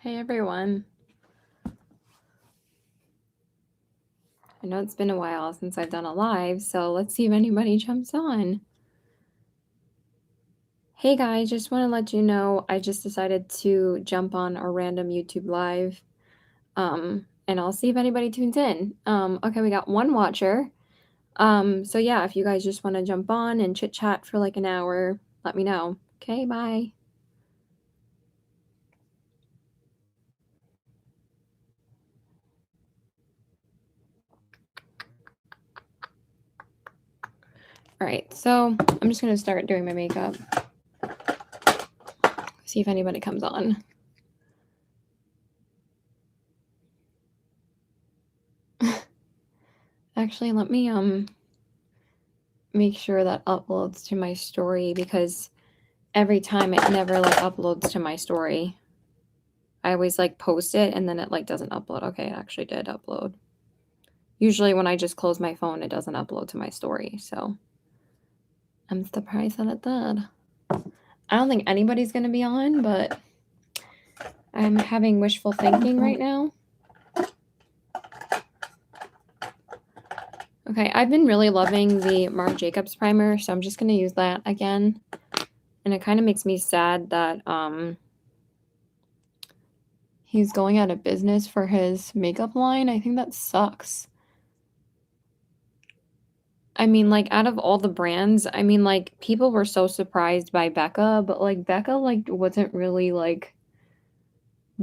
Hey everyone. I know it's been a while since I've done a live, so let's see if anybody jumps on. Hey guys, just want to let you know I just decided to jump on a random YouTube live. And I'll see if anybody tunes in. Okay, we got one watcher. So yeah, if you guys just want to jump on and chit chat for like an hour, let me know. Okay, bye. All right, so I'm just gonna start doing my makeup. See if anybody comes on. Actually, let me make sure that uploads to my story because every time it never like uploads to my story. I always like post it and then it like doesn't upload. Okay, it actually did upload. Usually when I just close my phone, it doesn't upload to my story. So I'm surprised that it did. I don't think anybody's going to be on, but I'm having wishful thinking right now. Okay, I've been really loving the Marc Jacobs primer, so I'm just going to use that again. And it kind of makes me sad that he's going out of business for his makeup line. I think that sucks. I mean, like, out of all the brands, I mean, like, people were so surprised by Becca, but, like, Becca, like, wasn't really, like,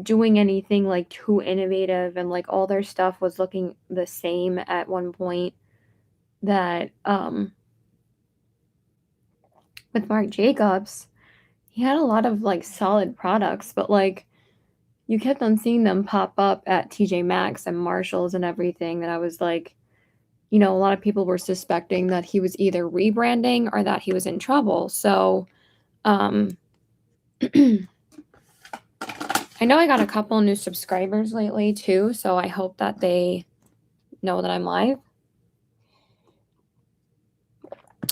doing anything, like, too innovative, and, like, all their stuff was looking the same at one point that, with Marc Jacobs, he had a lot of, like, solid products, but, like, you kept on seeing them pop up at TJ Maxx and Marshalls and everything that I was like, you know, a lot of people were suspecting that he was either rebranding or that he was in trouble. So, I know I got a couple new subscribers lately too, so I hope that they know that I'm live.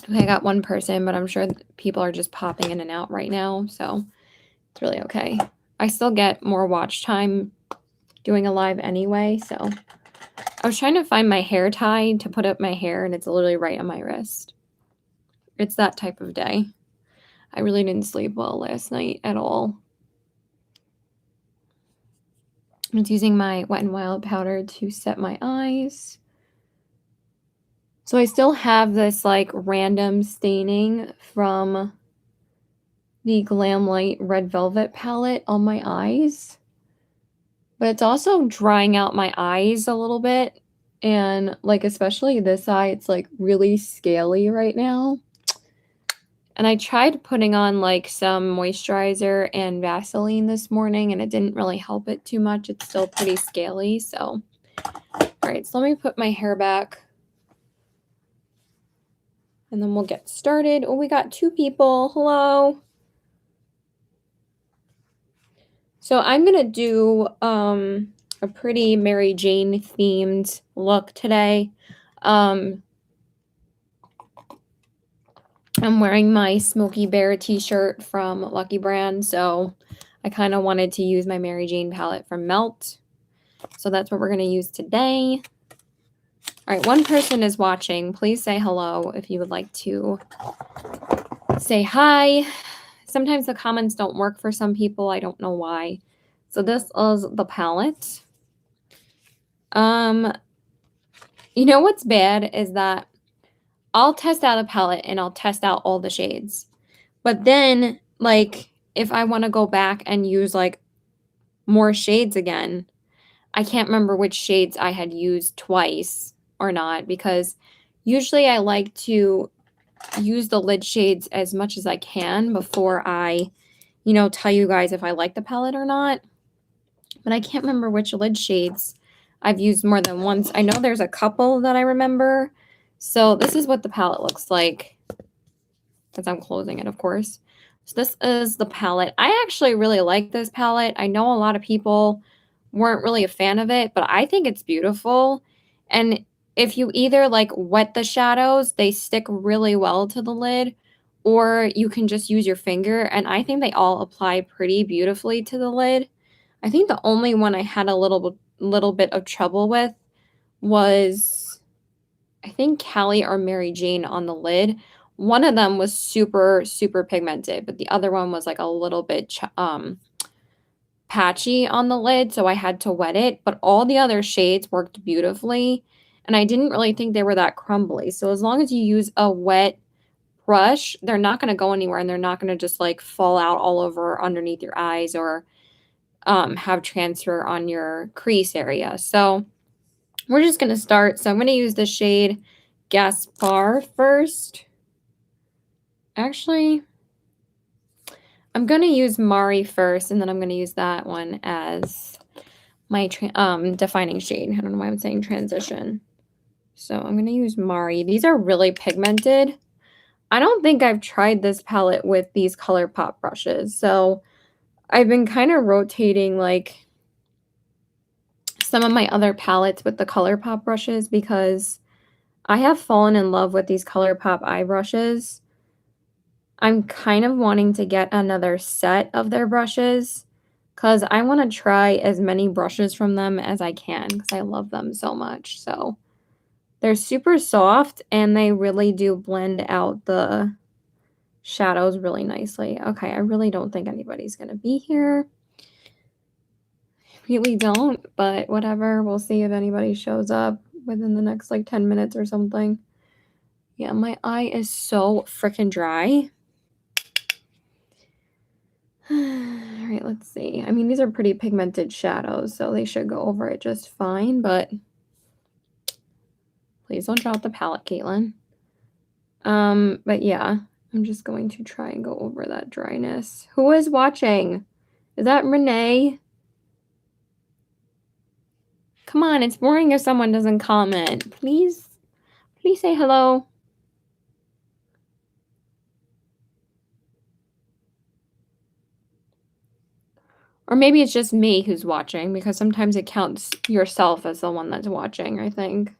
Okay, I got one person, but I'm sure people are just popping in and out right now, so it's really okay. I still get more watch time doing a live anyway, so I was trying to find my hair tie to put up my hair, and it's literally right on my wrist. It's that type of day. I really didn't sleep well last night at all. I'm just using my Wet n Wild powder to set my eyes. So I still have this like random staining from the Glamlight Red Velvet palette on my eyes. But it's also drying out my eyes a little bit. And like especially this eye, it's like really scaly right now. And I tried putting on like some moisturizer and Vaseline this morning and it didn't really help it too much. It's still pretty scaly. So, all right, so let me put my hair back. And then we'll get started. Oh, we got two people. Hello. So I'm going to do a pretty Mary Jane themed look today. I'm wearing my Smokey Bear t-shirt from Lucky Brand, so I kind of wanted to use my Mary Jane palette from Melt. So that's what we're going to use today. All right, one person is watching. Please say hello if you would like to say hi. Sometimes the comments don't work for some people. I don't know why. So this is the palette. You know what's bad is that I'll test out a palette and I'll test out all the shades. But then, like, if I want to go back and use, like, more shades again, I can't remember which shades I had used twice or not because usually I like to use the lid shades as much as I can before I, you know, tell you guys if I like the palette or not. But I can't remember which lid shades I've used more than once. I know there's a couple that I remember. So this is what the palette looks like as I'm closing it, of course. So this is the palette. I actually really like this palette. I know a lot of people weren't really a fan of it, but I think it's beautiful. And if you either like wet the shadows, they stick really well to the lid, or you can just use your finger. And I think they all apply pretty beautifully to the lid. I think the only one I had a little bit of trouble with was, I think, Callie or Mary Jane on the lid. One of them was super, super pigmented, but the other one was, like, a little bit patchy on the lid, so I had to wet it, but all the other shades worked beautifully, and I didn't really think they were that crumbly, so as long as you use a wet brush, they're not gonna go anywhere, and they're not gonna just, like, fall out all over underneath your eyes or, have transfer on your crease area. So, we're just gonna start. So I'm gonna use the shade Gaspar first. Actually, I'm gonna use Mari first, and then I'm gonna use that one as my defining shade. I don't know why I'm saying transition. So I'm gonna use Mari. These are really pigmented. I don't think I've tried this palette with these ColourPop brushes, so I've been kind of rotating, like, some of my other palettes with the ColourPop brushes because I have fallen in love with these ColourPop eye brushes. I'm kind of wanting to get another set of their brushes because I want to try as many brushes from them as I can because I love them so much. So they're super soft and they really do blend out the shadows really nicely. Okay, I really don't think anybody's going to be here. Really don't, but whatever. We'll see if anybody shows up within the next like 10 minutes or something. Yeah, my eye is so freaking dry. All right, let's see. I mean, these are pretty pigmented shadows, so they should go over it just fine, but please don't drop the palette, Caitlin. But yeah, I'm just going to try and go over that dryness. Who is watching? Is that Renee? Come on, it's boring if someone doesn't comment. Please say hello. Or maybe it's just me who's watching, because sometimes it counts yourself as the one that's watching, I think.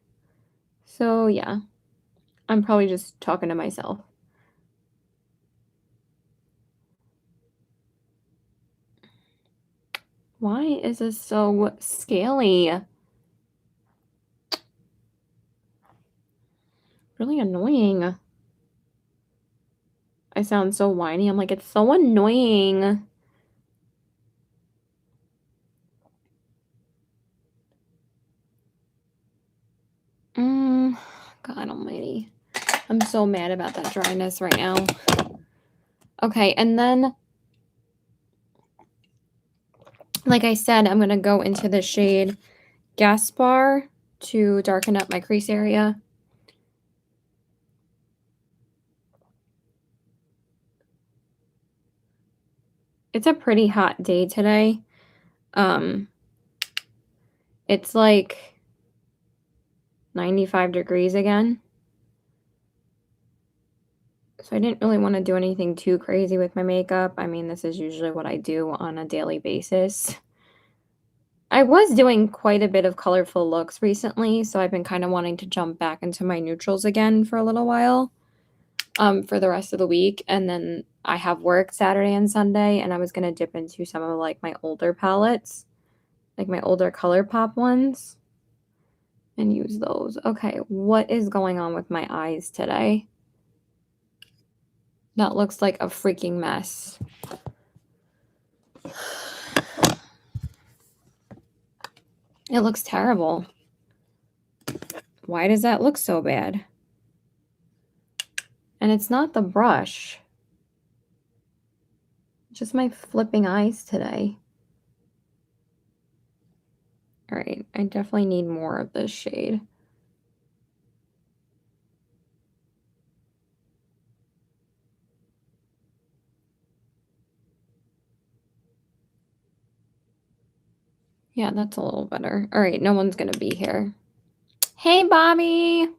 So yeah, I'm probably just talking to myself. Why is this so scaly? Really annoying. I sound so whiny. I'm like, it's so annoying. God almighty. I'm so mad about that dryness right now. Okay, and then, like I said, I'm going to go into the shade Gaspar to darken up my crease area. It's a pretty hot day today. It's like 95 degrees again. So I didn't really want to do anything too crazy with my makeup. I mean, this is usually what I do on a daily basis. I was doing quite a bit of colorful looks recently, so I've been kind of wanting to jump back into my neutrals again for a little while, for the rest of the week. And then I have work Saturday and Sunday, and I was going to dip into some of like my older palettes, like my older ColourPop ones, and use those. Okay, what is going on with my eyes today? That looks like a freaking mess. It looks terrible. Why does that look so bad? And it's not the brush. Just my flipping eyes today. All right, I definitely need more of this shade. Yeah, that's a little better. All right, no one's gonna be here. Hey, Bobby!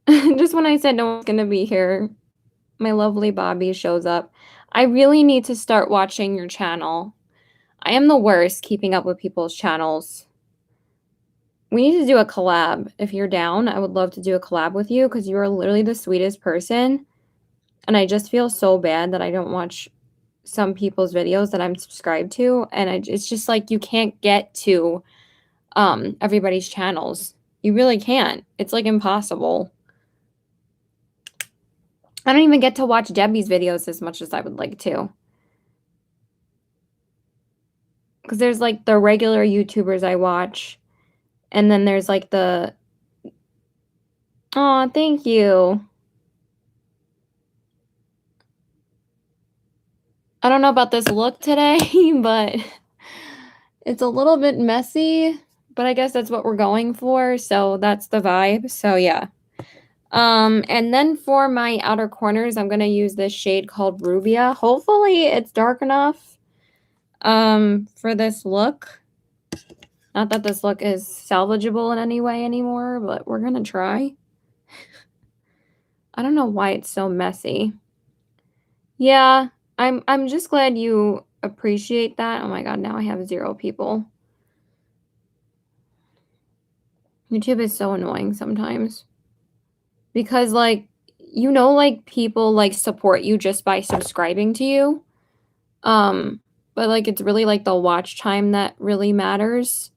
Just when I said no one's gonna be here, my lovely Bobby shows up. I really need to start watching your channel. I am the worst keeping up with people's channels. We need to do a collab. If you're down, I would love to do a collab with you because you are literally the sweetest person. and I just feel so bad that I don't watch some people's videos that I'm subscribed to, and it's just like you can't get to, everybody's channels. You really can't. It's, like, impossible. I don't even get to watch Debbie's videos as much as I would like to, because there's, like, the regular YouTubers I watch, and then there's, like, the Aw, thank you. I don't know about this look today, but it's a little bit messy, but I guess that's what we're going for, so that's the vibe, so yeah. And then for my outer corners, I'm gonna use this shade called Rubia. Hopefully, it's dark enough, for this look. Not that this look is salvageable in any way anymore, but we're gonna try. I don't know why it's so messy. Yeah, I'm just glad you appreciate that. Oh my god, now I have 0 people. YouTube is so annoying sometimes. Because, like, like, people, like, support you just by subscribing to you, but, like, it's really, like, the watch time that really matters,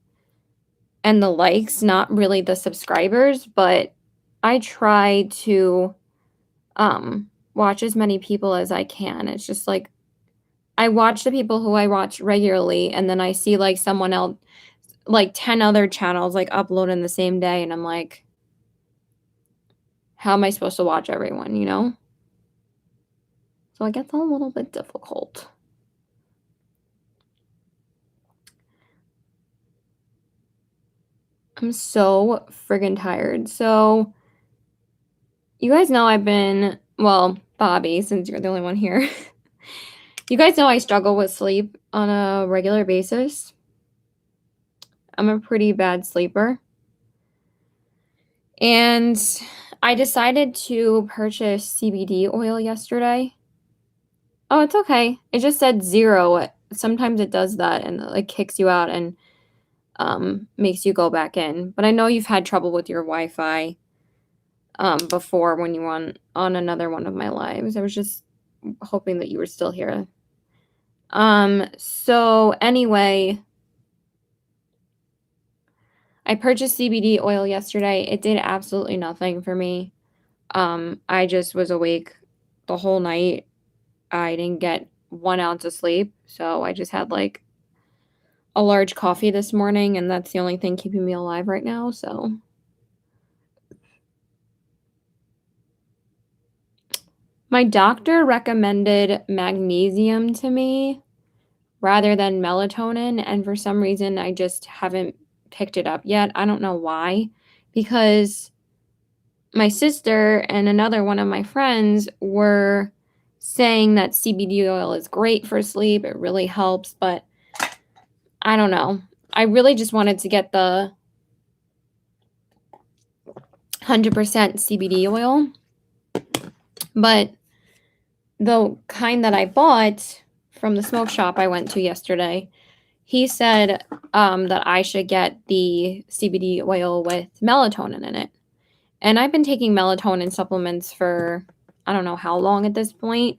and the likes, not really the subscribers, but I try to, watch as many people as I can. It's just, like, I watch the people who I watch regularly, and then I see, like, someone else, like, 10 other channels, like, upload in the same day, and I'm like, "How am I supposed to watch everyone?" You know? So it gets a little bit difficult. I'm so friggin' tired. So, you guys know well, Bobby, since you're the only one here. You guys know I struggle with sleep on a regular basis. I'm a pretty bad sleeper. And I decided to purchase CBD oil yesterday. Oh, it's okay. It just said 0. Sometimes it does that and, like, kicks you out and, makes you go back in. But I know you've had trouble with your Wi-Fi, before when you were on another one of my lives. I was just hoping that you were still here. So anyway, I purchased CBD oil yesterday. It did absolutely nothing for me. I just was awake the whole night. I didn't get 1 ounce of sleep, so I just had, like, a large coffee this morning, and that's the only thing keeping me alive right now, so my doctor recommended magnesium to me rather than melatonin, and for some reason, I just haven't picked it up yet. I don't know why, because my sister and another one of my friends were saying that CBD oil is great for sleep, it really helps, but I don't know. I really just wanted to get the 100% CBD oil, but the kind that I bought from the smoke shop I went to yesterday, he said, that I should get the CBD oil with melatonin in it. And I've been taking melatonin supplements for I don't know how long at this point,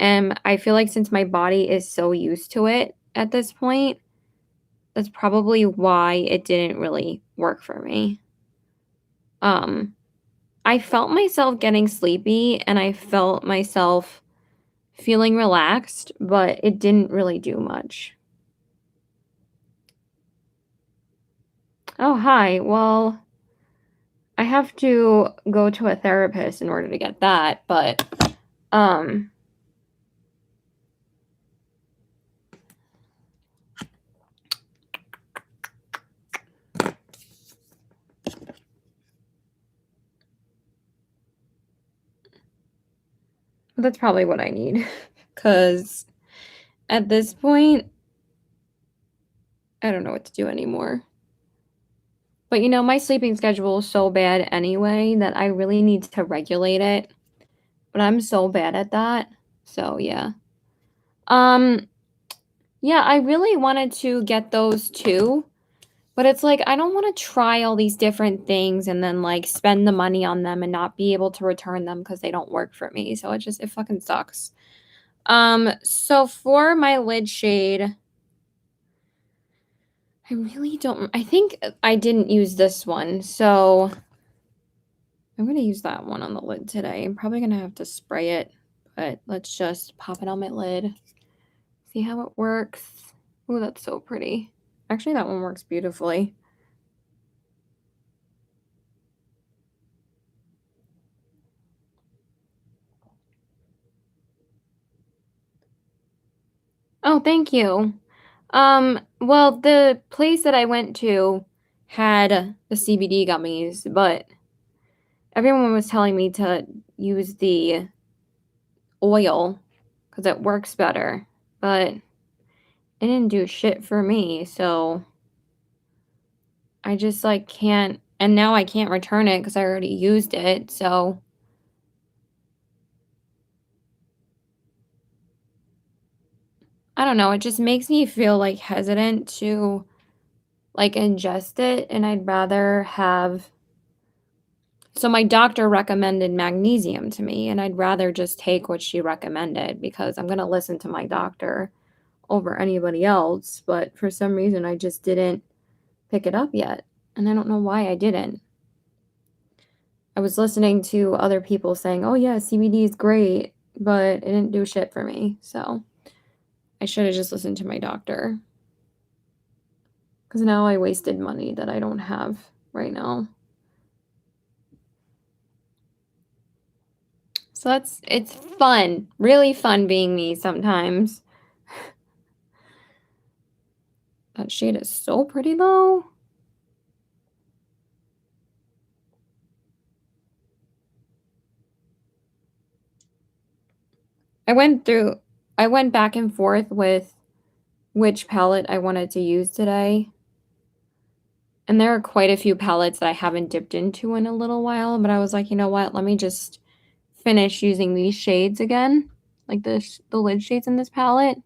and I feel like since my body is so used to it at this point, that's probably why it didn't really work for me. Um, I felt myself getting sleepy, and I felt myself feeling relaxed, but it didn't really do much. Oh, hi. Well, I have to go to a therapist in order to get that, but, um that's probably what I need, because at this point, I don't know what to do anymore. But, my sleeping schedule is so bad anyway that I really need to regulate it, but I'm so bad at that. So, yeah. Um, yeah, I really wanted to get those 2 But it's like, I don't wanna try all these different things and then, like, spend the money on them and not be able to return them because they don't work for me, so it fucking sucks. So for my lid shade, I really don't I think, I didn't use this one, so I'm gonna use that one on the lid today. I'm probably gonna have to spray it, but let's just pop it on my lid, see how it works. Ooh, that's so pretty. Actually, that one works beautifully. Oh, thank you. Well, the place that I went to had the CBD gummies, but everyone was telling me to use the oil because it works better, but it didn't do shit for me, so I just, like, can't and now I can't return it because I already used it, so I don't know, it just makes me feel, like, hesitant to, like, ingest it, and I'd rather have so my doctor recommended magnesium to me, and I'd rather just take what she recommended because I'm gonna listen to my doctor over anybody else, but for some reason, I just didn't pick it up yet, and I don't know why I didn't. I was listening to other people saying, "Oh, yeah, CBD is great," but it didn't do shit for me, so I should have just listened to my doctor because now I wasted money that I don't have right now. So it's fun, really fun being me sometimes. That shade is so pretty though. I went through I went back and forth with which palette I wanted to use today, and there are quite a few palettes that I haven't dipped into in a little while, but I was like, "You know what? Let me just finish using these shades again." Like the lid shades in this palette.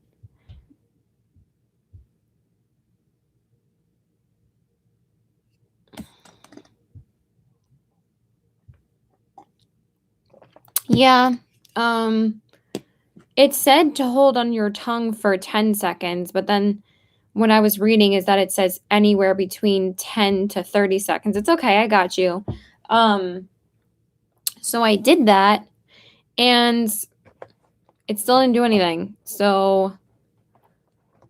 Yeah. Um, it said to hold on your tongue for 10 seconds, but then what I was reading is that it says anywhere between 10 to 30 seconds. It's okay, I got you. Um, so I did that and it still didn't do anything. So,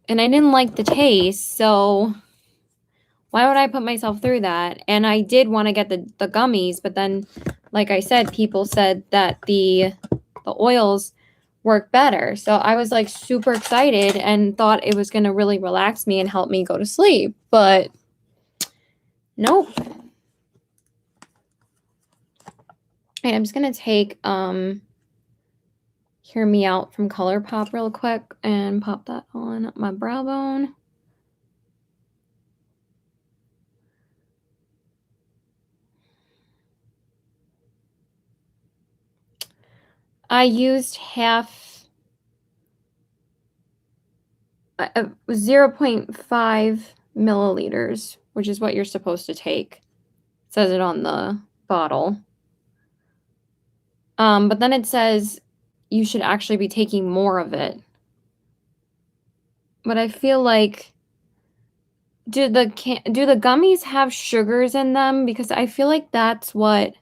and I didn't like the taste. So, why would I put myself through that? And I did want to get the gummies, but then, like I said, people said that the oils work better. So I was like super excited and thought it was going to really relax me and help me go to sleep. But nope. And I'm just going to take Hear Me Out from ColourPop real quick and pop that on my brow bone. I used half 0.5 milliliters, which is what you're supposed to take. It says it on the bottle. But then it says you should actually be taking more of it. But I feel like do the gummies have sugars in them? Because I feel like that's what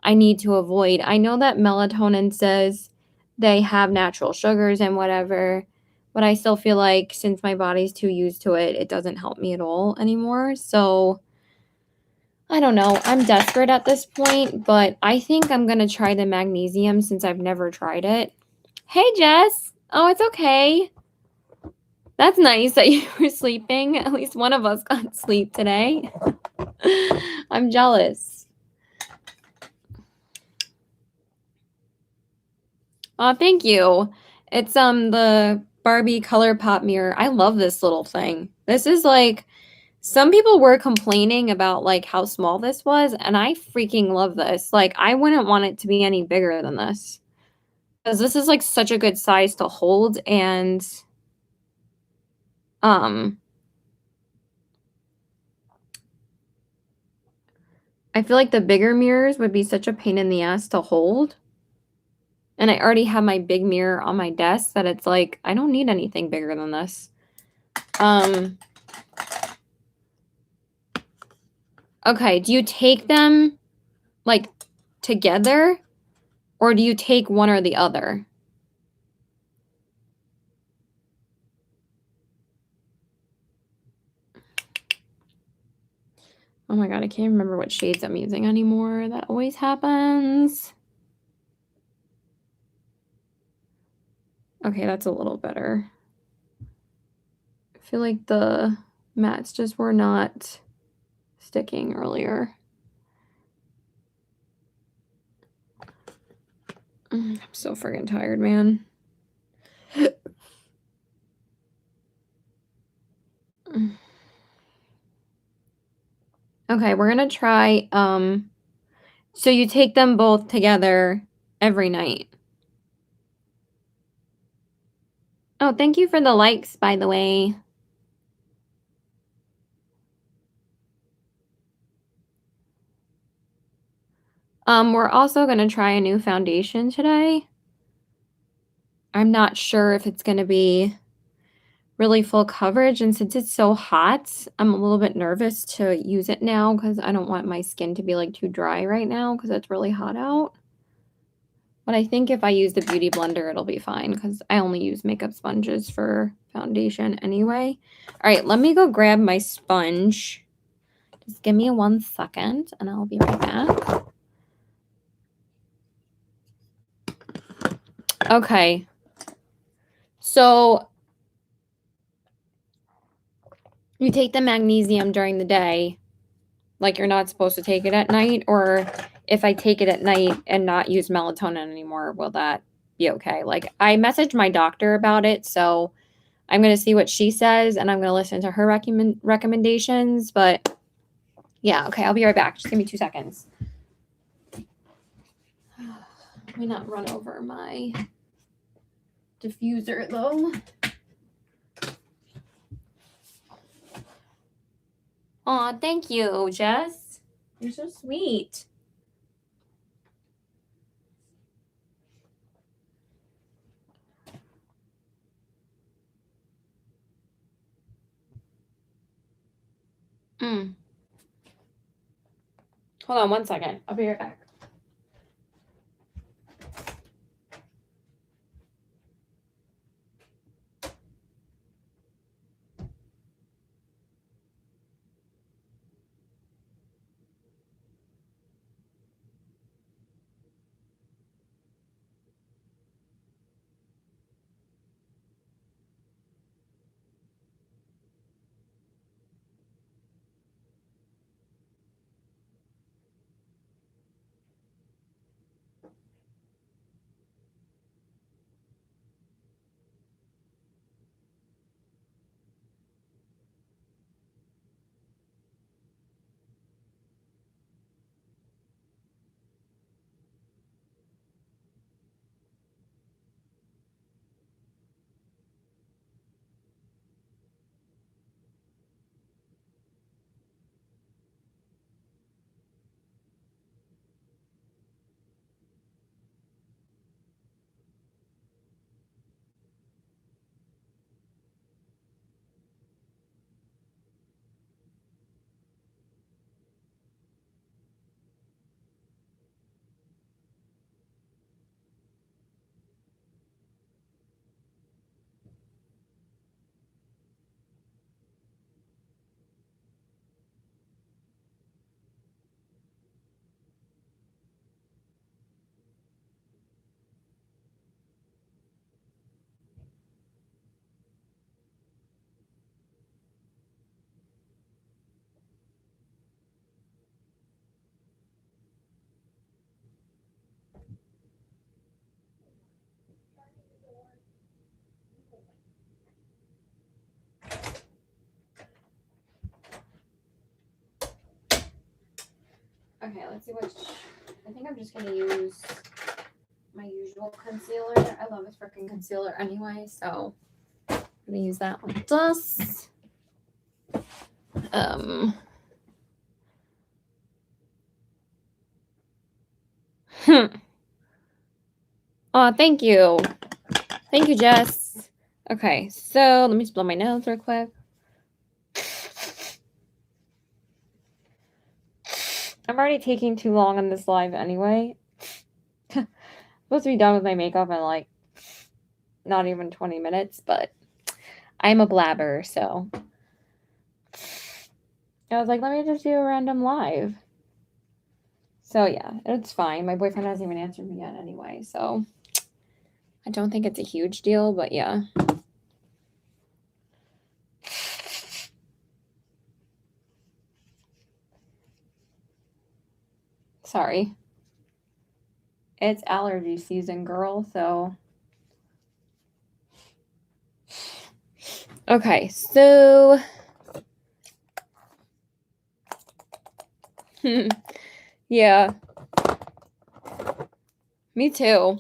I need to avoid. I know that melatonin says they have natural sugars and whatever, but I still feel like since my body's too used to it, it doesn't help me at all anymore. So I don't know. I'm desperate at this point, but I think I'm gonna try the magnesium since I've never tried it. Hey, Jess. Oh, it's okay. That's nice that you were sleeping. At least one of us got sleep today. I'm jealous. Oh, thank you. It's the Barbie ColourPop mirror. I love this little thing. This is like some people were complaining about like how small this was, and I freaking love this. Like I wouldn't want it to be any bigger than this. Because this is like such a good size to hold and um I feel like the bigger mirrors would be such a pain in the ass to hold. And I already have my big mirror on my desk that it's like, I don't need anything bigger than this. Okay, do you take them like together or do you take one or the other? Oh my God, I can't remember what shades I'm using anymore. That always happens. Okay, that's a little better. I feel like the mats just were not sticking earlier. I'm so friggin' tired, man. Okay, we're gonna try, so you take them both together every night. Oh, thank you for the likes, by the way. We're also gonna try a new foundation today. I'm not sure if it's gonna be really full coverage, and since it's so hot, I'm a little bit nervous to use it now because I don't want my skin to be, like, too dry right now because it's really hot out. But I think if I use the Beauty Blender, it'll be fine because I only use makeup sponges for foundation anyway. Alright, let me go grab my sponge. Just give me 1 second, and I'll be right back. Okay. So you take the magnesium during the day, like you're not supposed to take it at night, or if I take it at night and not use melatonin anymore, will that be okay? Like, I messaged my doctor about it, so I'm gonna see what she says, and I'm gonna listen to her recommendations, but yeah, okay, I'll be right back. Just give me 2 seconds. Let me not run over my diffuser, though. Aw, thank you, Jess. You're so sweet. Hold on 1 second. I'll be right back. Okay, let's see which. I think I'm just gonna use my usual concealer. I love this freaking concealer anyway, so I'm gonna use that one. Um, Oh, thank you. Thank you, Jess. Okay, so let me just blow my nose real quick. I'm already taking too long on this live anyway. Supposed to be done with my makeup in like not even 20 minutes, but I'm a blabber, so I was like, let me just do a random live. So yeah, it's fine. My boyfriend hasn't even answered me yet anyway, so I don't think it's a huge deal, but yeah. Sorry. It's allergy season, girl, so. Okay, so. Yeah. Me too.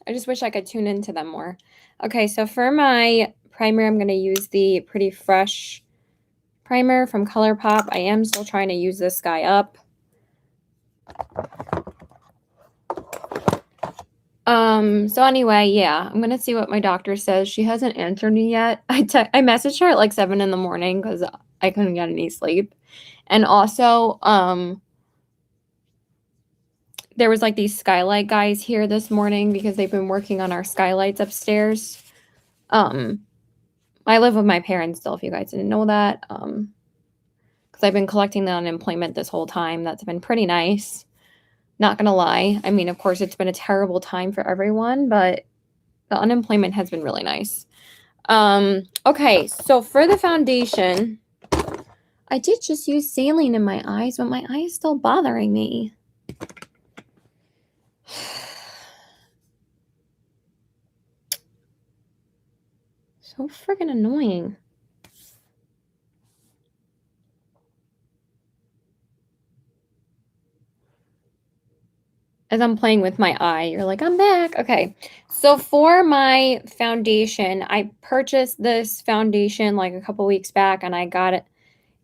I just wish I could tune into them more. Okay, so for my primer, I'm going to use the Pretty Fresh primer from ColourPop. I am still trying to use this guy up. So anyway, yeah, I'm gonna see what my doctor says. She hasn't answered me yet. I messaged her at like 7 in the morning because I couldn't get any sleep. And also, there was like these skylight guys here this morning because they've been working on our skylights upstairs. I live with my parents still, if you guys didn't know that. Because I've been collecting the unemployment this whole time. That's been pretty nice. Not gonna lie. I mean, of course, it's been a terrible time for everyone, but the unemployment has been really nice. Okay, so for the foundation, I did just use saline in my eyes, but my eye is still bothering me. So freaking annoying. As I'm playing with my eye, you're like, I'm back. Okay. So for my foundation, I purchased this foundation like a couple weeks back and I got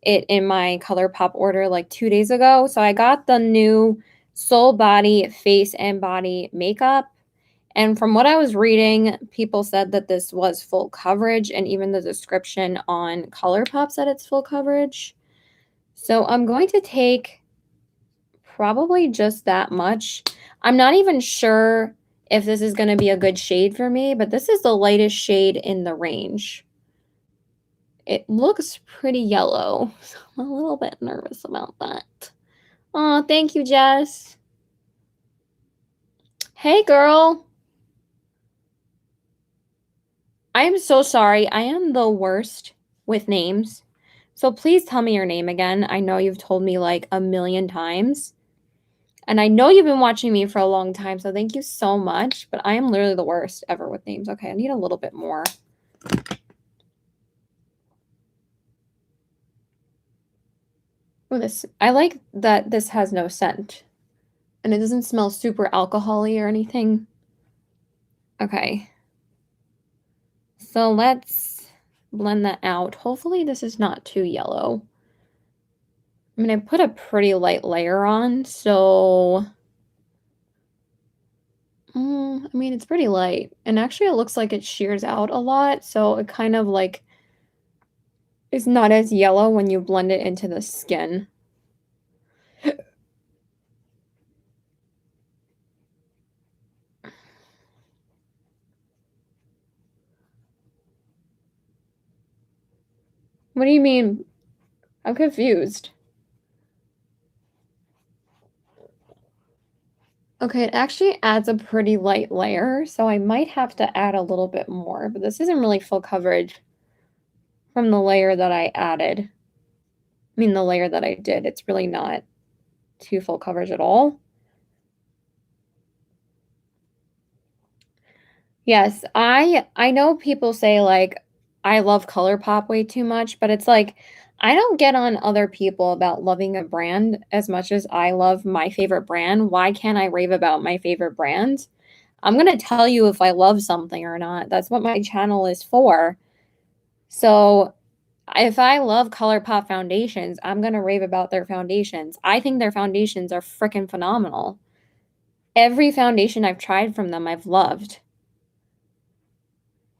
it in my ColourPop order like 2 days ago. So I got the new Soul Body Face and Body Makeup. And from what I was reading, people said that this was full coverage, and even the description on ColourPop said it's full coverage. So I'm going to take probably just that much. I'm not even sure if this is going to be a good shade for me, but this is the lightest shade in the range. It looks pretty yellow, so I'm a little bit nervous about that. Oh, thank you, Jess. Hey, girl. I am so sorry. I am the worst with names. So please tell me your name again. I know you've told me like a million times. And I know you've been watching me for a long time, so thank you so much. But I am literally the worst ever with names. Okay, I need a little bit more. Oh, I like that this has no scent. And it doesn't smell super alcohol-y or anything. Okay. So let's blend that out. Hopefully this is not too yellow. I mean, I put a pretty light layer on, so I mean, it's pretty light. And actually, it looks like it shears out a lot, so it kind of like is not as yellow when you blend it into the skin. What do you mean? I'm confused. Okay, it actually adds a pretty light layer, so I might have to add a little bit more, but this isn't really full coverage from the layer that I added. I mean, the layer that I did, it's really not too full coverage at all. Yes, I know people say like I love ColourPop way too much, but it's like I don't get on other people about loving a brand as much as I love my favorite brand. Why can't I rave about my favorite brand? I'm going to tell you if I love something or not. That's what my channel is for. So, if I love ColourPop foundations, I'm going to rave about their foundations. I think their foundations are freaking phenomenal. Every foundation I've tried from them, I've loved.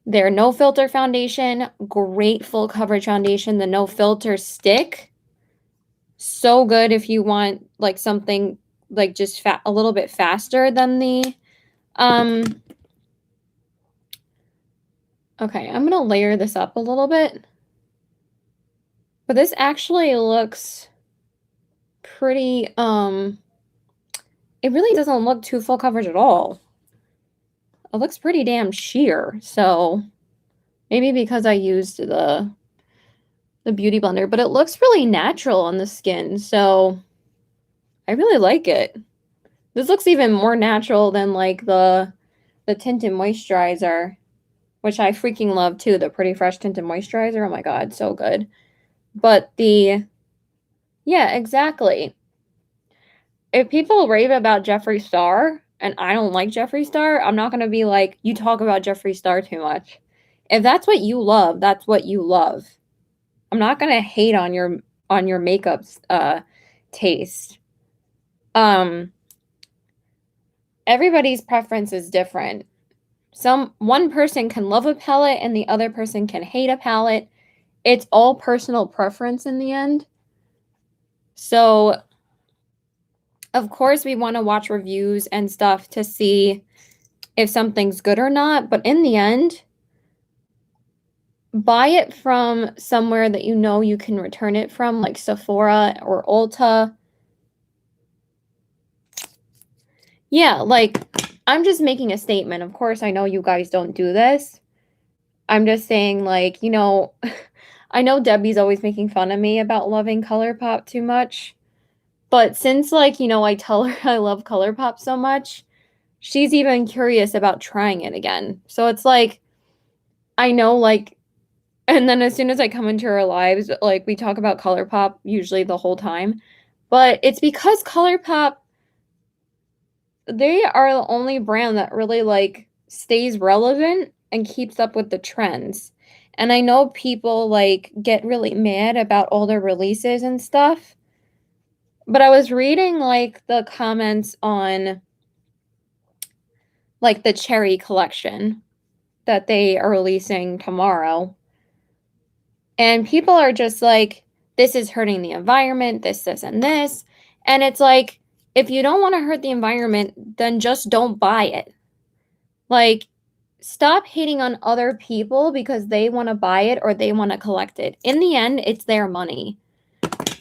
Their no filter foundation, great full coverage foundation. The no filter stick, so good if you want like something like just a little bit faster than the okay, I'm gonna layer this up a little bit. But this actually looks pretty it really doesn't look too full coverage at all. It looks pretty damn sheer. So maybe because I used the Beauty Blender, but it looks really natural on the skin. So I really like it. This looks even more natural than like the tinted moisturizer, which I freaking love too. The Pretty Fresh tinted moisturizer. Oh my God, so good. But yeah, exactly. If people rave about Jeffree Star and I don't like Jeffree Star, I'm not going to be like, you talk about Jeffree Star too much. If that's what you love, that's what you love. I'm not going to hate on your makeup taste. Everybody's preference is different. One person can love a palette and the other person can hate a palette. It's all personal preference in the end. So, of course, we want to watch reviews and stuff to see if something's good or not. But in the end, buy it from somewhere that you know you can return it from, like Sephora or Ulta. Yeah, like, I'm just making a statement. Of course, I know you guys don't do this. I'm just saying, like, you know, I know Debbie's always making fun of me about loving ColourPop too much. But since, like, you know, I tell her I love ColourPop so much, she's even curious about trying it again. So it's like, I know, like, and then as soon as I come into her lives, like, we talk about ColourPop usually the whole time. But it's because ColourPop, they are the only brand that really, like, stays relevant and keeps up with the trends. And I know people, like, get really mad about all their releases and stuff. But I was reading, like, the comments on, like, the Cherry collection that they are releasing tomorrow. And people are just like, this is hurting the environment, this, and this. And it's like, if you don't want to hurt the environment, then just don't buy it. Like, stop hating on other people because they want to buy it or they want to collect it. In the end, it's their money.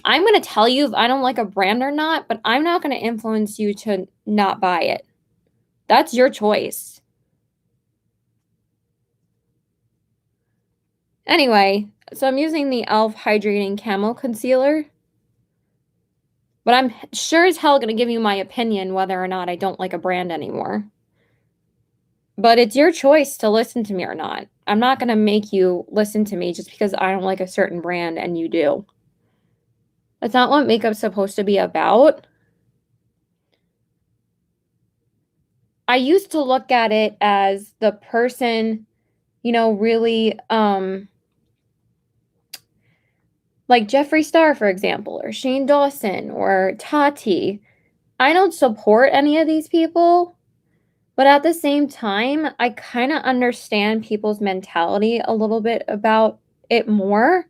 I'm going to tell you if I don't like a brand or not, but I'm not going to influence you to not buy it. That's your choice. Anyway, so I'm using the e.l.f. Hydrating Camo Concealer. But I'm sure as hell going to give you my opinion whether or not I don't like a brand anymore. But it's your choice to listen to me or not. I'm not going to make you listen to me just because I don't like a certain brand and you do. That's not what makeup's supposed to be about. I used to look at it as the person, you know, really, like Jeffree Star, for example, or Shane Dawson, or Tati. I don't support any of these people, but at the same time, I kind of understand people's mentality a little bit about it more.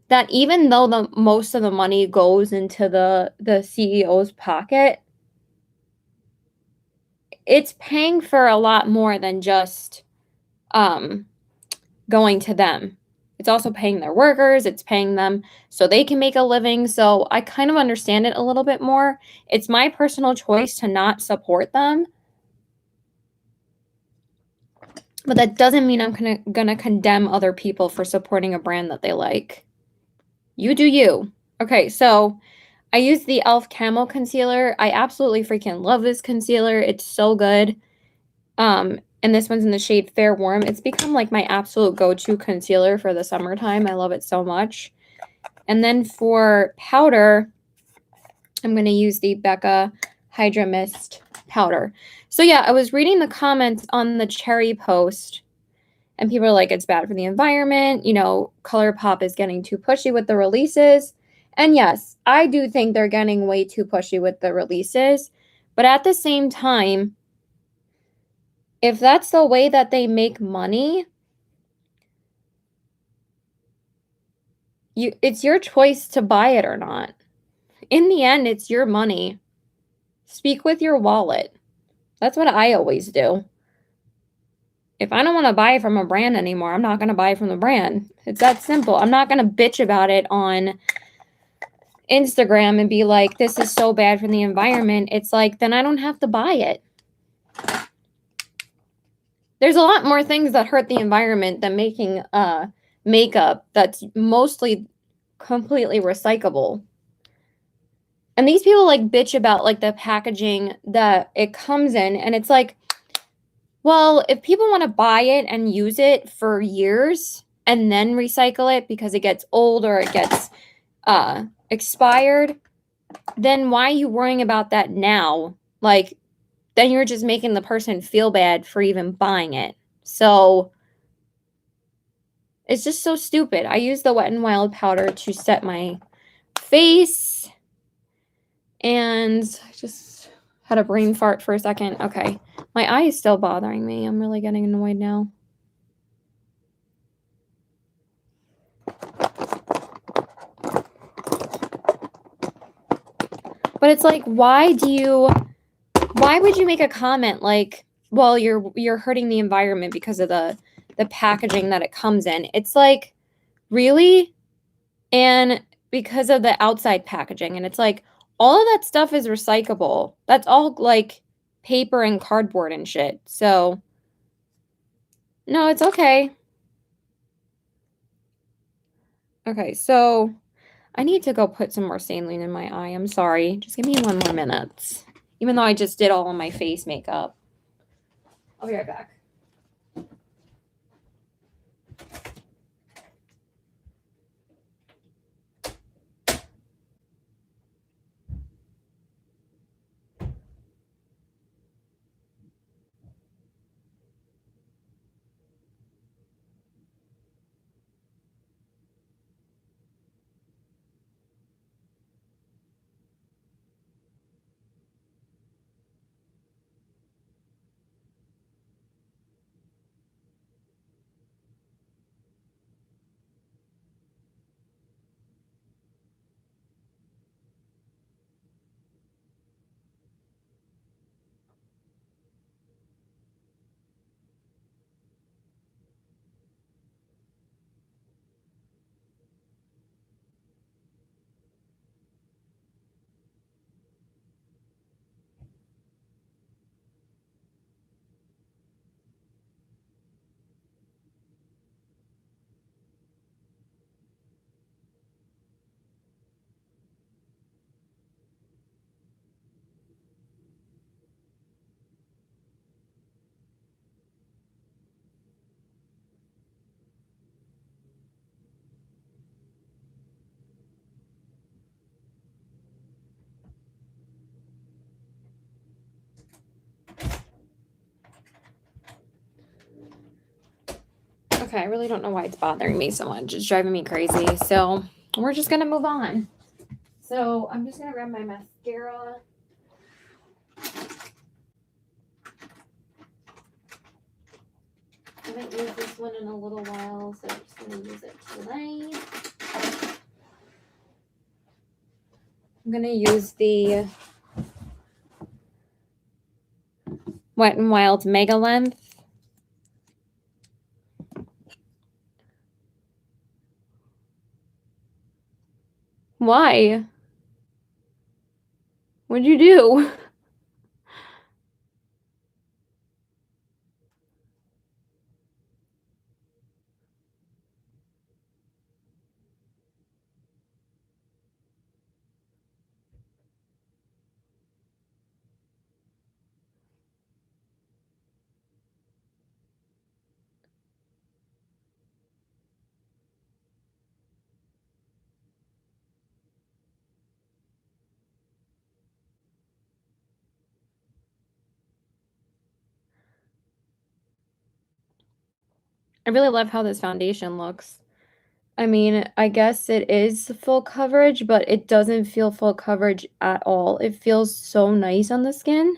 That even though the most of the money goes into the CEO's pocket, it's paying for a lot more than just going to them. It's also paying their workers, it's paying them so they can make a living. So I kind of understand it a little bit more. It's my personal choice to not support them. But that doesn't mean I'm gonna condemn other people for supporting a brand that they like. You do you. Okay, so I use the e.l.f. Camo Concealer. I absolutely freaking love this concealer. It's so good. And this one's in the shade Fair Warm. It's become like my absolute go-to concealer for the summertime. I love it so much. And then for powder, I'm going to use the Becca Hydra Mist powder. So yeah, I was reading the comments on the Cherry post, and people are like, it's bad for the environment. You know, ColourPop is getting too pushy with the releases. And yes, I do think they're getting way too pushy with the releases. But at the same time, if that's the way that they make money, it's your choice to buy it or not. In the end, it's your money. Speak with your wallet. That's what I always do. If I don't wanna buy from a brand anymore, I'm not gonna buy from the brand. It's that simple. I'm not gonna bitch about it on Instagram and be like, "This is so bad for the environment." It's like, then I don't have to buy it. There's a lot more things that hurt the environment than making, makeup that's mostly completely recyclable. And these people, like, bitch about, like, the packaging that it comes in, and it's like, well, if people wanna buy it and use it for years and then recycle it because it gets old or it gets, expired, then why are you worrying about that now? Like, then you're just making the person feel bad for even buying it. So, it's just so stupid. I use the Wet n Wild powder to set my face, and I just had a brain fart for a second. Okay. My eye is still bothering me. I'm really getting annoyed now. But it's like, why would you make a comment like, "Well, you're hurting the environment because of the packaging that it comes in." It's like, "Really?" And because of the outside packaging, and it's like, all of that stuff is recyclable. That's all, like, paper and cardboard and shit. So, no, it's okay. Okay, so I need to go put some more saline in my eye. I'm sorry. Just give me 1 more minute. Even though I just did all of my face makeup. I'll be right back. Okay, I really don't know why it's bothering me so much. It's driving me crazy. So, we're just gonna move on. So, I'm just gonna grab my mascara. I haven't used this one in a little while, so I'm just gonna use it tonight. I'm gonna use the Wet n Wild Mega Length. Why? What'd you do? I really love how this foundation looks. I mean, I guess it is full coverage, but it doesn't feel full coverage at all. It feels so nice on the skin.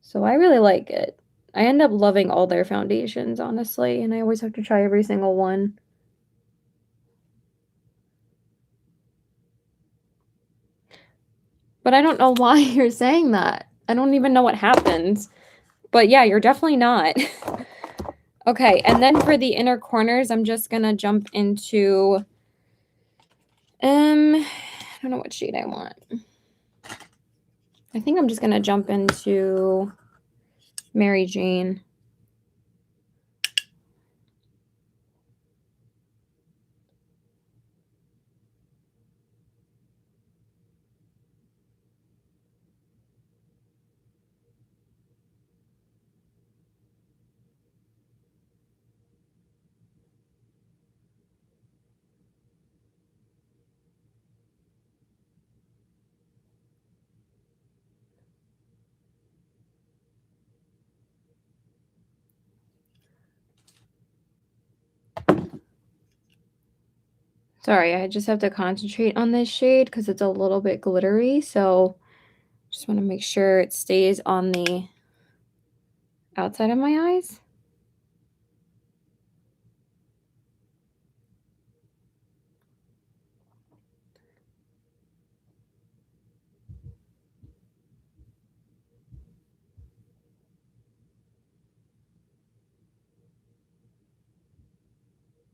So I really like it. I end up loving all their foundations, honestly, and I always have to try every single one. But I don't know why you're saying that. I don't even know what happens. But yeah, you're definitely not. Okay, and then for the inner corners, I'm just gonna jump into I don't know what shade I want. I think I'm just gonna jump into Mary Jane. Sorry, I just have to concentrate on this shade because it's a little bit glittery, so just want to make sure it stays on the outside of my eyes.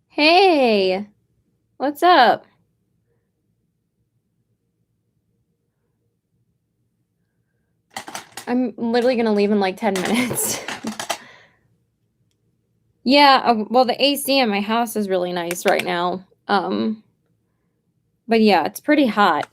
Hey, what's up? I'm literally gonna leave in like 10 minutes. Yeah, well, the AC in my house is really nice right now. But yeah, it's pretty hot.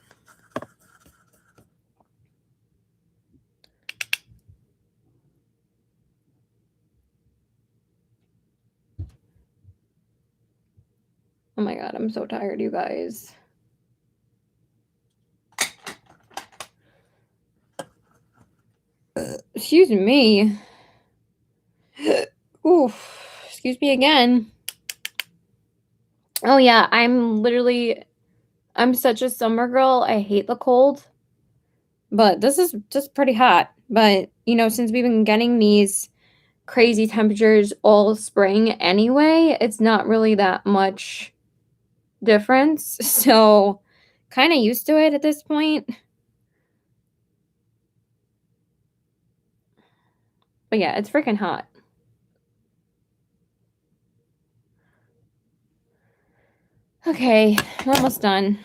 Oh my god, I'm so tired, you guys. Excuse me. Oof, excuse me again. Oh yeah, I'm such a summer girl. I hate the cold. But this is just pretty hot. But, you know, since we've been getting these crazy temperatures all spring anyway, it's not really that much difference. So, kind of used to it at this point. But yeah, it's freaking hot. Okay, we're almost done.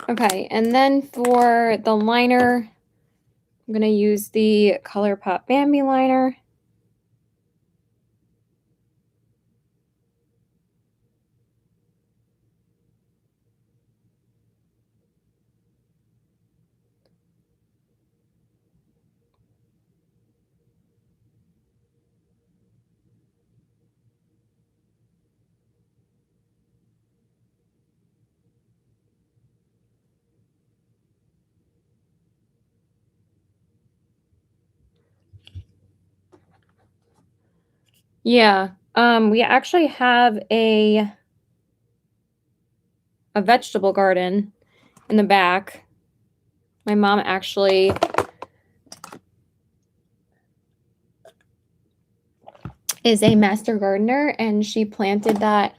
Okay, and then for the liner, I'm going to use the ColourPop Bambi liner. Yeah, we actually have a vegetable garden in the back. My mom actually is a master gardener, and she planted that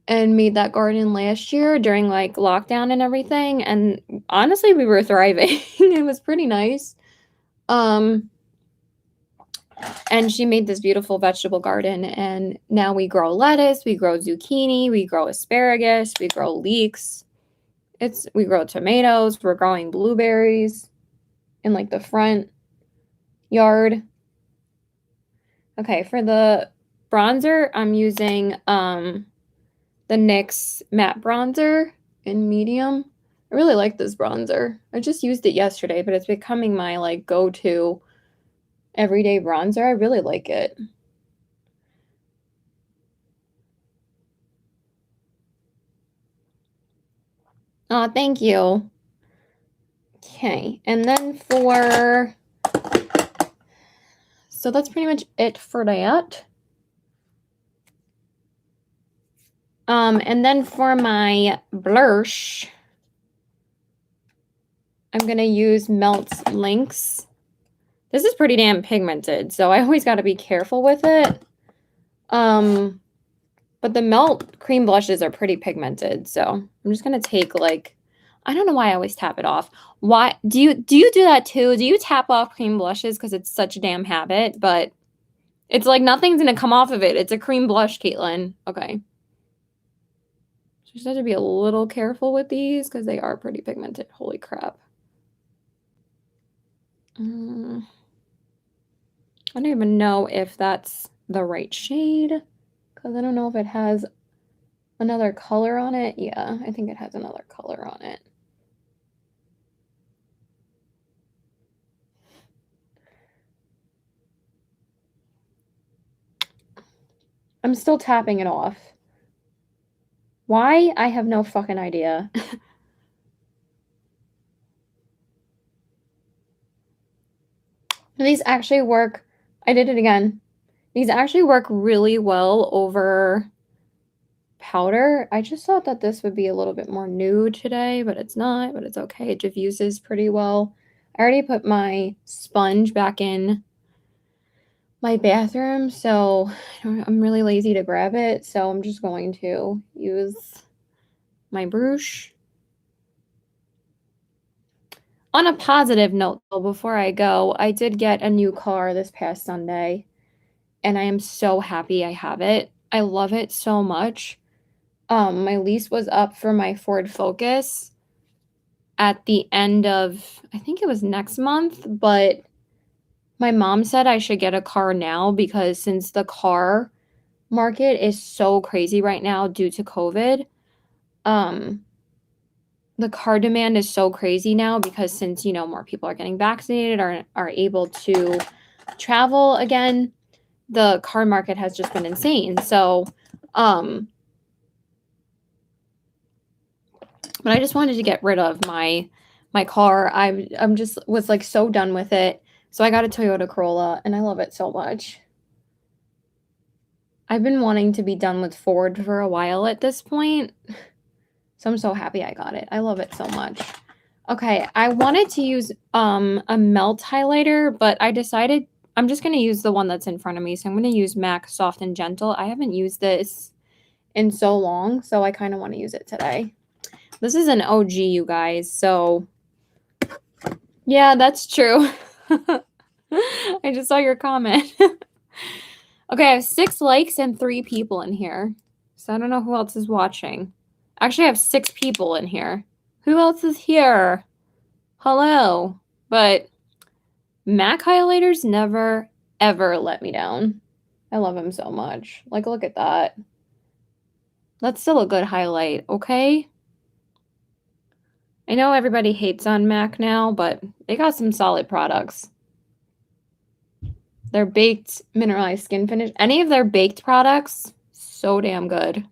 and made that garden last year during like lockdown and everything, and honestly we were thriving. It was pretty nice. And she made this beautiful vegetable garden, and now we grow lettuce, we grow zucchini, we grow asparagus, we grow leeks. We grow tomatoes, we're growing blueberries in like the front. Yard. Okay, for the bronzer, I'm using the NYX matte bronzer in medium. I really like this bronzer. I just used it yesterday, but it's becoming my like go-to everyday bronzer. I really like it. Oh, thank you. Okay, and then so that's pretty much it for that. And then for my blush, I'm gonna use Melt's Lynx. This is pretty damn pigmented, so I always gotta be careful with it. But the Melt cream blushes are pretty pigmented, so I'm just gonna take like, I don't know why I always tap it off. Why do you do that too? Do you tap off cream blushes because it's such a damn habit? But it's like nothing's gonna come off of it. It's a cream blush, Caitlin. Okay. So you just have to be a little careful with these because they are pretty pigmented. Holy crap. I don't even know if that's the right shade because I don't know if it has another color on it. Yeah, I think it has another color on it. I'm still tapping it off. Why? I have no fucking idea. These actually work. I did it again. These actually work really well over powder. I just thought that this would be a little bit more nude today, but it's not, but it's okay. It diffuses pretty well. I already put my sponge back in my bathroom, so I'm really lazy to grab it, so I'm just going to use my brush. On a positive note, though, before I go, I did get a new car this past Sunday, and I am so happy I have it. I love it so much. My lease was up for my Ford Focus at the end of, I think it was next month, but my mom said I should get a car now because since the car market is so crazy right now due to COVID, the car demand is so crazy now because since, you know, more people are getting vaccinated or are able to travel again, the car market has just been insane. So, but I just wanted to get rid of my car. I'm just was like so done with it. So I got a Toyota Corolla and I love it so much. I've been wanting to be done with Ford for a while at this point. So I'm so happy I got it. I love it so much. Okay, I wanted to use a Melt highlighter, but I decided I'm just going to use the one that's in front of me. So I'm going to use MAC Soft and Gentle. I haven't used this in so long, so I kind of want to use it today. This is an OG, you guys. So yeah, that's true. I just saw your comment. Okay, I have 6 likes and 3 people in here. So I don't know who else is watching. Actually, I have 6 people in here. Who else is here? Hello. But MAC highlighters never, ever let me down. I love them so much. Like, look at that. That's still a good highlight, okay? I know everybody hates on MAC now, but they got some solid products. Their baked mineralized skin finish. Any of their baked products, so damn good.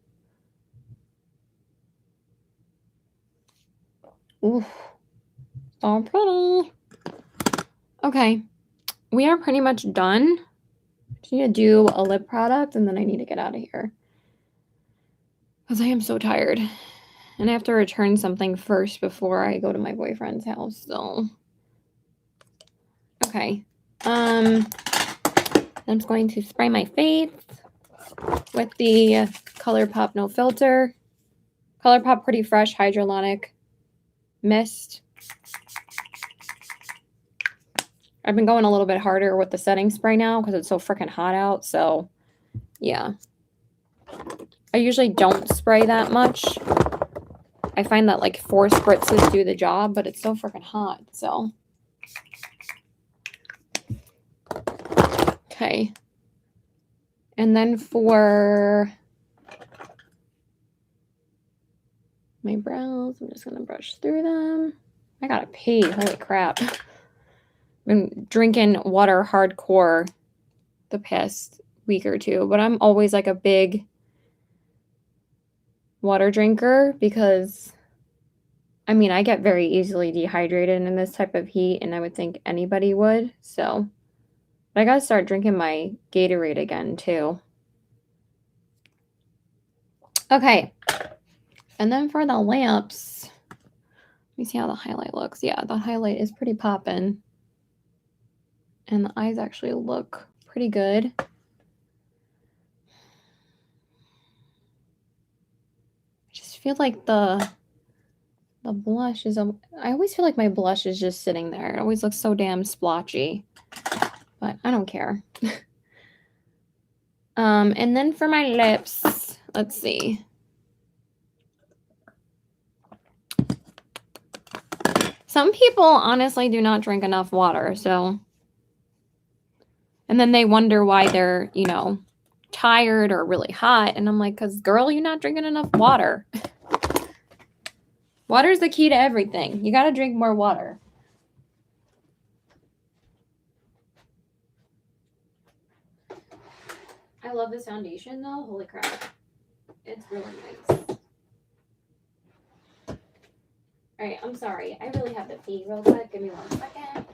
Oof. So pretty. Okay. We are pretty much done. Just need to do a lip product and then I need to get out of here. Because I am so tired. And I have to return something first before I go to my boyfriend's house, so. Okay. I'm just going to spray my face with the ColourPop No Filter. ColourPop Pretty Fresh Hyaluronic Mist. I've been going a little bit harder with the setting spray now because it's so freaking hot out, so yeah. I usually don't spray that much. I find that like 4 spritzes do the job, but it's so freaking hot, so. Okay. And then for my brows, I'm just going to brush through them. I gotta pee. Holy crap. I've been drinking water hardcore the past week or two, but I'm always like a big water drinker because, I mean, I get very easily dehydrated in this type of heat, and I would think anybody would. So, but I gotta start drinking my Gatorade again, too. Okay. And then for the lamps, let me see how the highlight looks. Yeah, the highlight is pretty poppin'. And the eyes actually look pretty good. I just feel like the blush is, I always feel like my blush is just sitting there. It always looks so damn splotchy, but I don't care. And then for my lips, let's see. Some people honestly do not drink enough water, so. And then they wonder why they're, you know, tired or really hot. And I'm like, because girl, you're not drinking enough water. Water is the key to everything. You got to drink more water. I love this foundation though. Holy crap. It's really nice. All right, I'm sorry. I really have to pee real quick. Give me 1 second.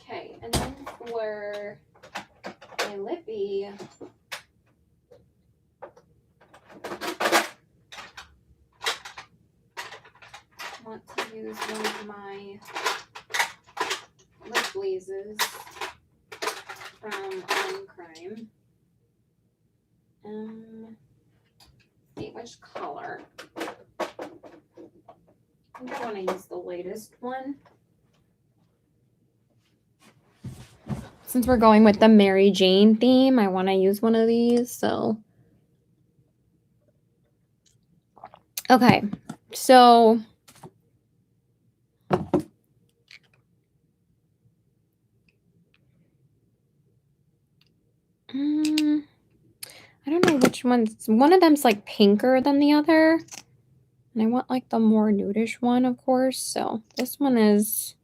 Okay, and then for my lippy, I want to use one of my lip glazes from On Crime. See which color. I think I want to use the latest one. Since we're going with the Mary Jane theme, I want to use one of these, so. Okay, so. I don't know which one's, one of them's like pinker than the other. And I want like the more nudish one, of course. So this one is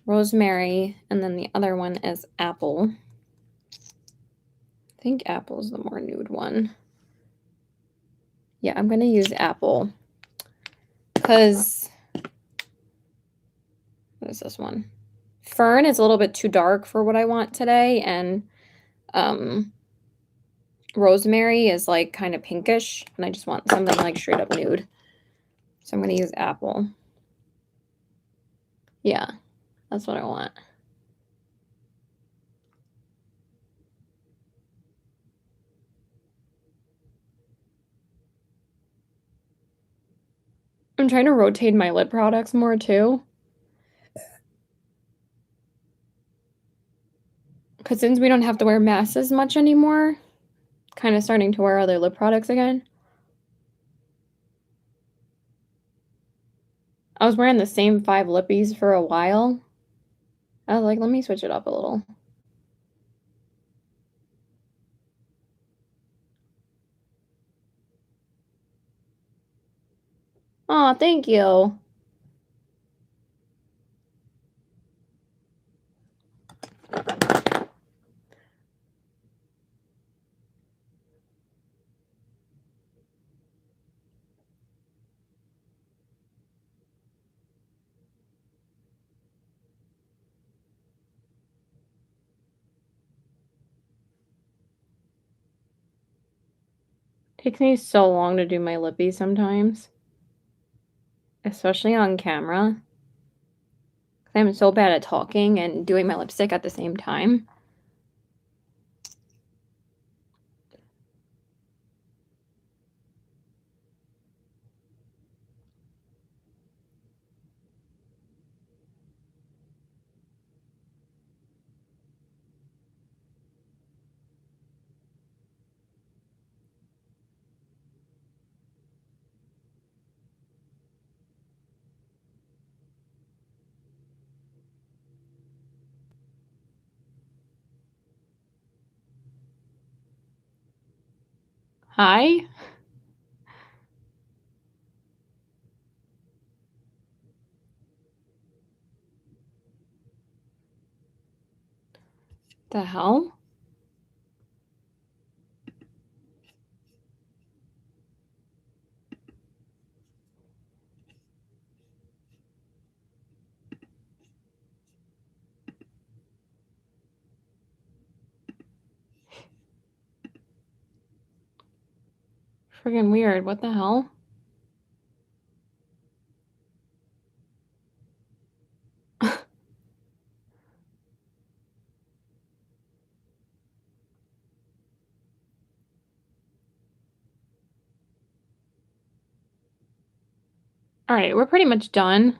rosemary, and then the other one is apple. I think apple is the more nude one. Yeah, I'm going to use apple because, what is this one? Fern is a little bit too dark for what I want today, and rosemary is like kind of pinkish, and I just want something like straight up nude. So I'm going to use apple. Yeah, that's what I want. I'm trying to rotate my lip products more too. Because since we don't have to wear masks as much anymore, kind of starting to wear other lip products again. I was wearing the same 5 lippies for a while. I was like, let me switch it up a little. Aw, thank you. Takes me so long to do my lippy sometimes, especially on camera. I'm so bad at talking and doing my lipstick at the same time. Hi? The hell? Friggin' weird. What the hell? Alright, we're pretty much done.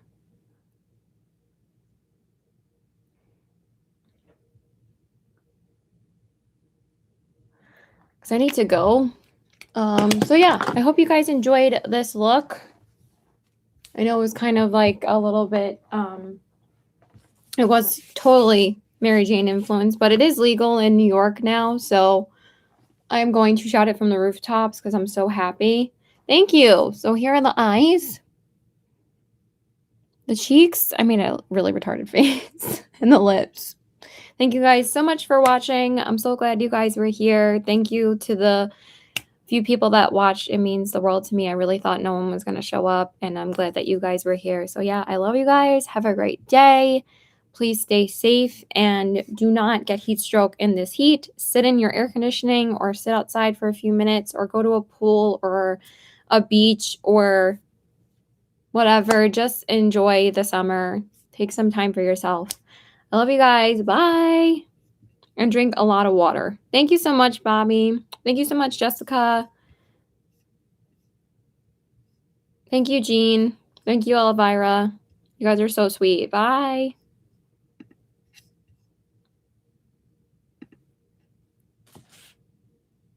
'Cause I need to go. So yeah, I hope you guys enjoyed this look. I know it was kind of like a little bit, it was totally Mary Jane influenced, but it is legal in New York now, so I'm going to shout it from the rooftops because I'm so happy. Thank you. So here are the eyes, the cheeks. I made a really retarded face, and the lips. Thank you guys so much for watching. I'm so glad you guys were here. Thank you to the few people that watched. It means the world to me. I really thought no one was going to show up, and I'm glad that you guys were here. So, yeah, I love you guys. Have a great day. Please stay safe and do not get heat stroke in this heat. Sit in your air conditioning or sit outside for a few minutes or go to a pool or a beach or whatever. Just enjoy the summer. Take some time for yourself. I love you guys. Bye. And drink a lot of water. Thank you so much, Bobby. Thank you so much, Jessica. Thank you, Jean. Thank you, Elvira. You guys are so sweet. Bye.